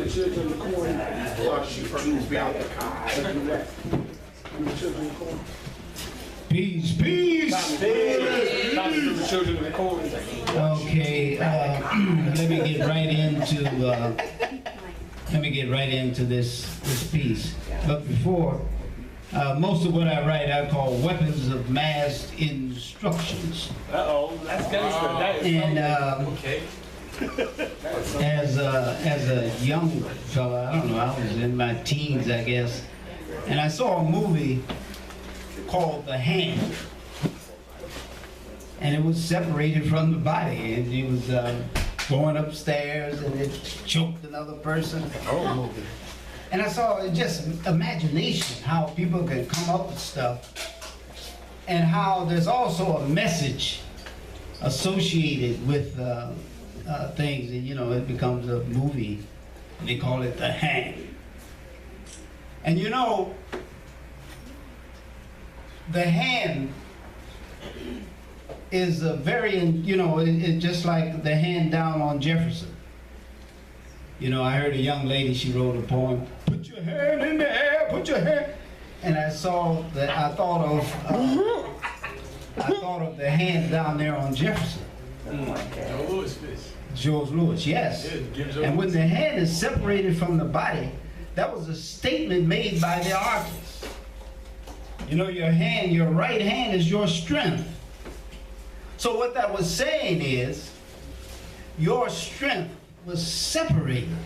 the children in the corner. Shoot first, be out there. Children in the corner. Peace, peace. The children in the corner. Okay, let me get right into this piece. But before, most of what I write I call weapons of mass instructions. That's gangster. And Okay. as a young fella, I don't know, I was in my teens, I guess, and I saw a movie called The Hand, and it was separated from the body, and he was going upstairs, and it choked another person. And I saw just imagination, how people can come up with stuff, and how there's also a message associated with things, and it becomes a movie. They call it The Hand. And The Hand is a very, it's just like the hand down on Jefferson. I heard a young lady, she wrote a poem, put your hand in the air, put your hand. And I saw that, I thought of the hand down there on Jefferson. George Lewis, yes. And when the hand is separated from the body, that was a statement made by the artist. Your hand, your right hand is your strength. So what that was saying is, your strength was separated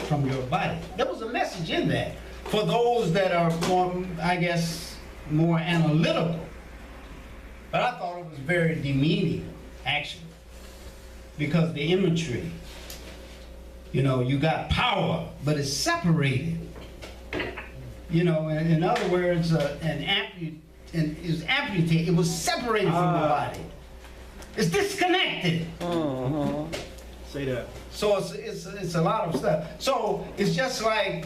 from your body. There was a message in that for those that are more, I guess, more analytical. But I thought it was very demeaning, actually, because the imagery, you got power, but it's separated. In other words, it was separated from the body. It's disconnected. Say that. So it's a lot of stuff. So it's just like,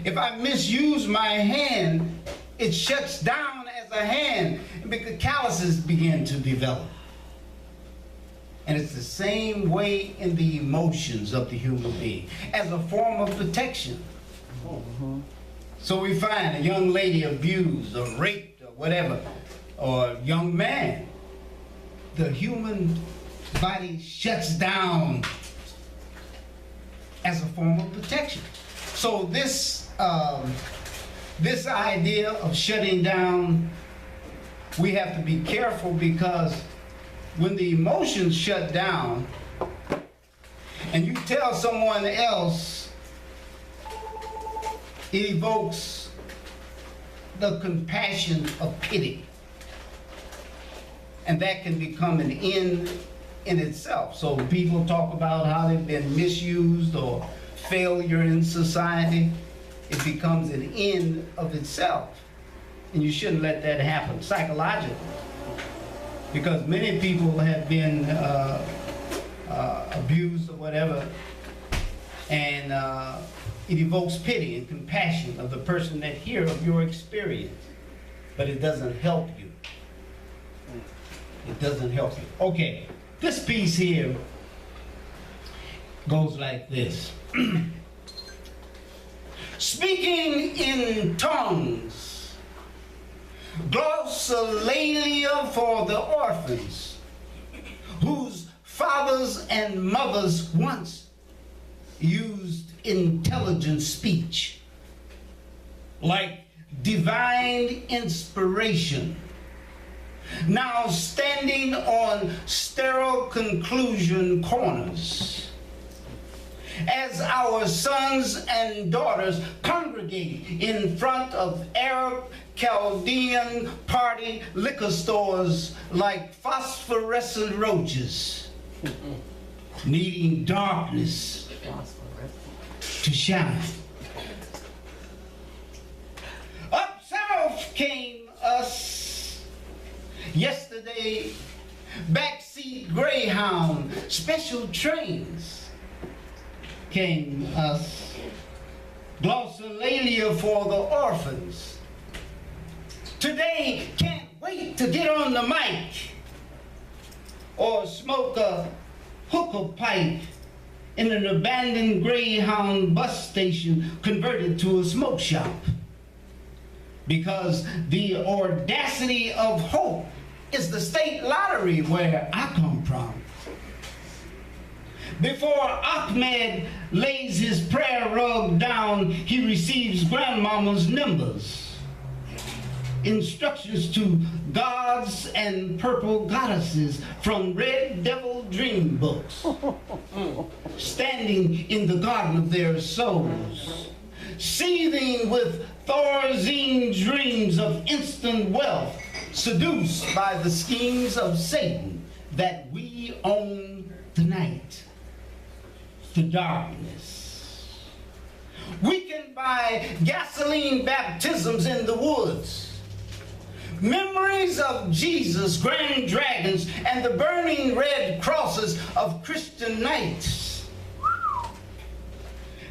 if I misuse my hand, it shuts down as a hand, because calluses begin to develop. And it's the same way in the emotions of the human being, as a form of protection. So we find a young lady abused or raped or whatever, or a young man, the human body shuts down as a form of protection. So this idea of shutting down, we have to be careful, because when the emotions shut down and you tell someone else, it evokes the compassion of pity. And that can become an end in itself. So people talk about how they've been misused or failure in society. It becomes an end of itself. And you shouldn't let that happen psychologically. Because many people have been abused or whatever, and it evokes pity and compassion of the person that hears of your experience. But it doesn't help you. It doesn't help you. Okay, this piece here goes like this. Speaking in tongues, glossolalia for the orphans, whose fathers and mothers once used intelligent speech, like divine inspiration, now standing on sterile conclusion corners, as our sons and daughters congregate in front of Arab Chaldean party liquor stores like phosphorescent roaches, needing darkness to shine. Up south came us yesterday, backseat Greyhound special trains came us, glossolalia for the orphans. Today, can't wait to get on the mic or smoke a hookah pipe in an abandoned Greyhound bus station converted to a smoke shop. Because the audacity of hope is the state lottery where I come from. Before Ahmed lays his prayer rug down, he receives grandmama's numbers, instructions to gods and purple goddesses from red devil dream books, standing in the garden of their souls, seething with Thorazine dreams of instant wealth, seduced by the schemes of Satan, that we own the night, the darkness. We can buy gasoline baptisms in the woods, memories of Jesus, grand dragons, and the burning red crosses of Christian knights.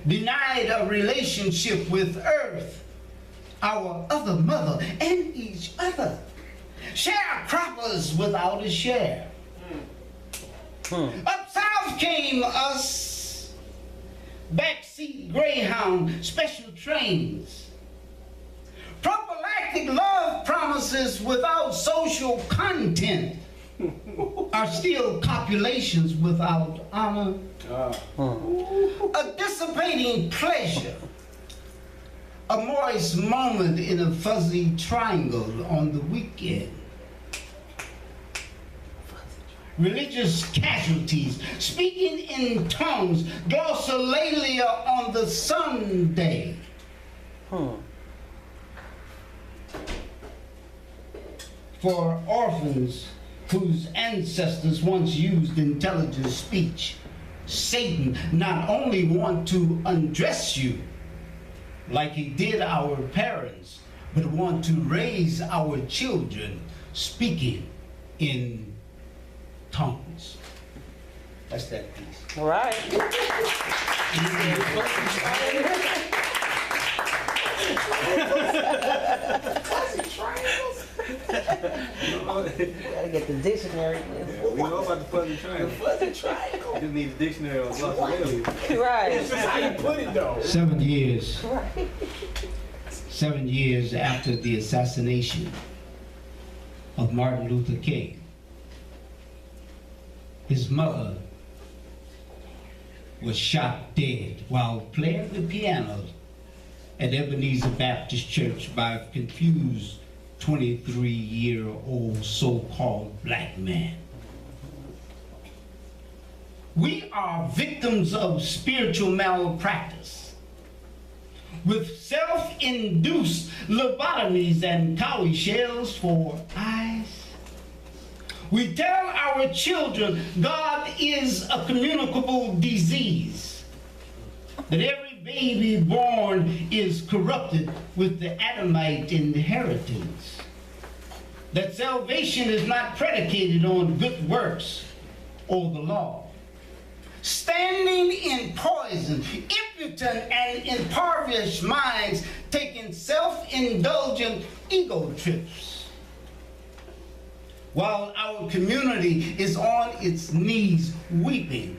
Denied a relationship with earth, our other mother, and each other. Sharecroppers without a share. Up south came us, backseat Greyhound special trains. Prophylactic love promises without social content are still copulations without honor. A dissipating pleasure, a moist moment in a fuzzy triangle on the weekend. Religious casualties, speaking in tongues, glossolalia on the Sunday. For orphans whose ancestors once used intelligent speech, Satan not only want to undress you like he did our parents, but want to raise our children speaking in tongues. That's that piece. All right. Gotta get the dictionary. We know about the fuzzy triangle. Fuzzy triangle. You just need a dictionary on glossolalia. Right. That's just how you put it, though. 7 years. Right. 7 years after the assassination of Martin Luther King, his mother was shot dead while playing the piano at Ebenezer Baptist Church by a confused 23-year-old so-called black man. We are victims of spiritual malpractice, with self-induced lobotomies and cowrie shells for eyes. We tell our children God is a communicable disease, that every baby born is corrupted with the Adamite inheritance, that salvation is not predicated on good works or the law. Standing in poison, impotent and impoverished minds taking self-indulgent ego trips, while our community is on its knees weeping.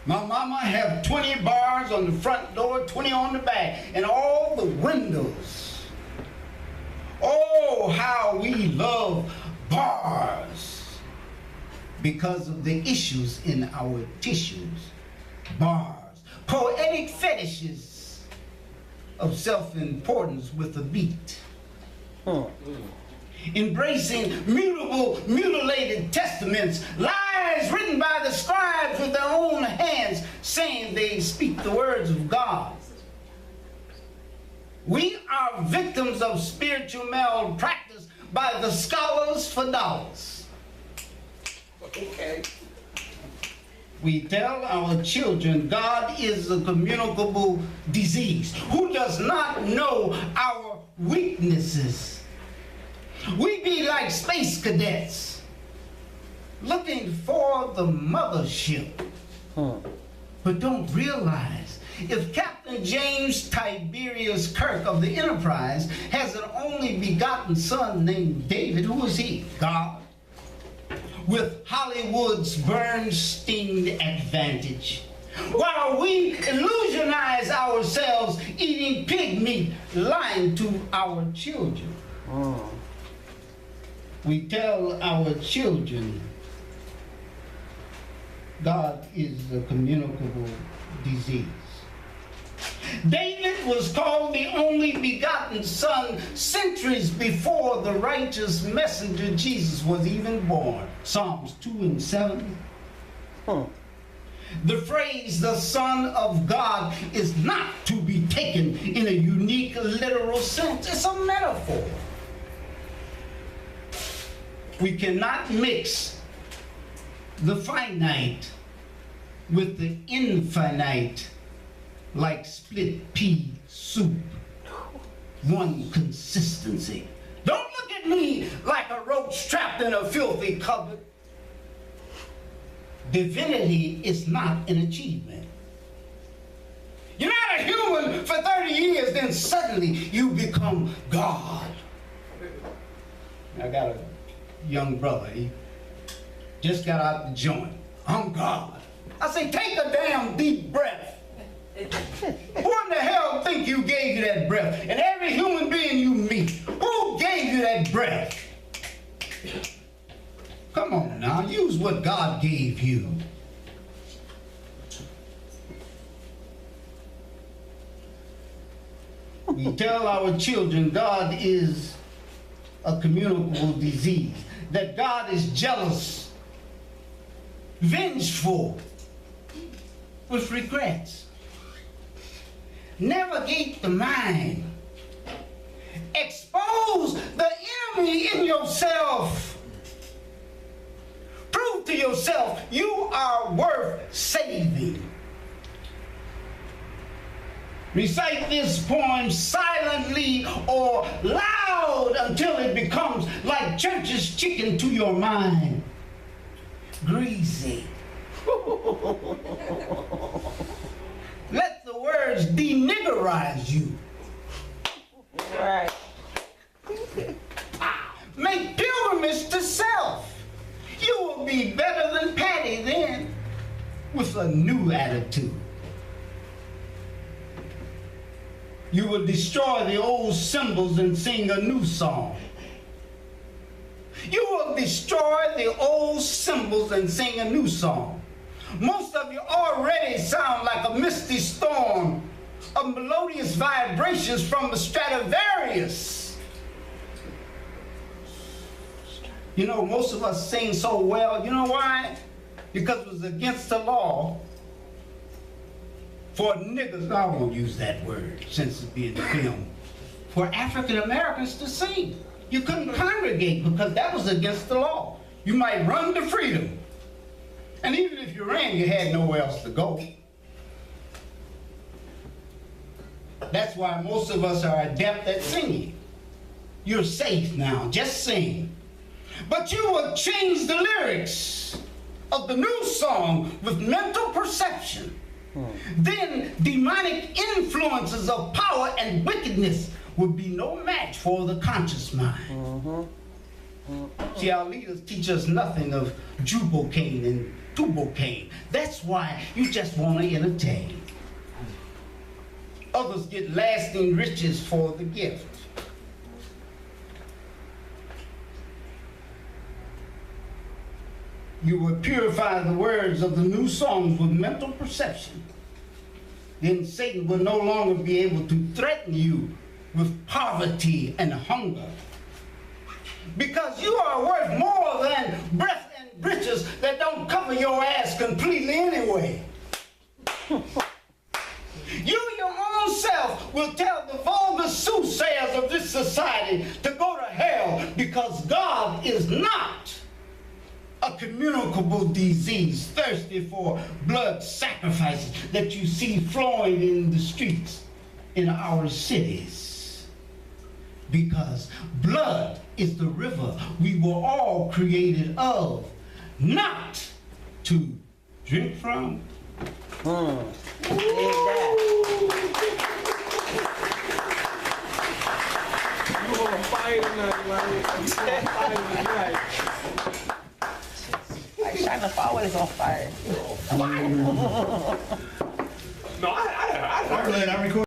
My mama have 20 bars on the front door, 20 on the back, and all the windows. Oh, how we love bars because of the issues in our tissues. Bars, poetic fetishes of self-importance with a beat. Embracing mutable, mutilated testaments, lies written by the scribes with their own hands, saying they speak the words of God. We are victims of spiritual malpractice by the scholars for dollars. Okay. We tell our children God is a communicable disease who does not know our weaknesses. We be like space cadets looking for the mothership, but don't realize if Captain James Tiberius Kirk of the Enterprise has an only begotten son named David, who is he? God. with Hollywood's Bernstein advantage, while we illusionize ourselves eating pig meat, lying to our children. We tell our children God is a communicable disease. David was called the only begotten son centuries before the righteous messenger Jesus was even born. Psalms 2:7. The phrase, the Son of God, is not to be taken in a unique literal sense. It's a metaphor. We cannot mix the finite with the infinite like split pea soup. One consistency. Don't look at me like a roach trapped in a filthy cupboard. Divinity is not an achievement. You're not a human for 30 years, then suddenly you become God. I got a young brother, he just got out the joint. I'm God. I say, take a damn deep breath. Who in the hell think you gave you that breath? And every human being you meet, who gave you that breath? Come on now, use what God gave you. We tell our children God is a communicable disease, that God is jealous, vengeful, with regrets. Navigate the mind. Expose the enemy in yourself. Prove to yourself you are worth saving. Recite this poem silently or loud until it becomes like church's chicken to your mind. Greasy. Let the words deniggerize you. Right. Make pilgrimage to self. You will be better than Patty then, with a new attitude. You will destroy the old symbols and sing a new song. You will destroy the old symbols and sing a new song. Most of you already sound like a misty storm of melodious vibrations from the Stradivarius. You know, most of us sing so well. You know why? Because it was against the law for niggas, I won't use that word since it's being filmed, for African Americans to sing. You couldn't congregate because that was against the law. You might run to freedom. And even if you ran, you had nowhere else to go. That's why most of us are adept at singing. You're safe now, just sing. But you will change the lyrics of the new song with mental perception. Then demonic influences of power and wickedness would be no match for the conscious mind. See, our leaders teach us nothing of Jubocaine and Tubocaine. That's why you just want to entertain. Others get lasting riches for the gift. You will purify the words of the new songs with mental perception. Then Satan will no longer be able to threaten you with poverty and hunger. Because you are worth more than breath and breeches that don't cover your ass completely anyway. You, your own self, will tell the vulgar soothsayers of this society to go to hell because God is not a communicable disease thirsty for blood sacrifices that you see flowing in the streets in our cities. Because blood is the river we were all created of, not to drink from. You on fire tonight, man. You on fire tonight. China's always on fire. No, I I record.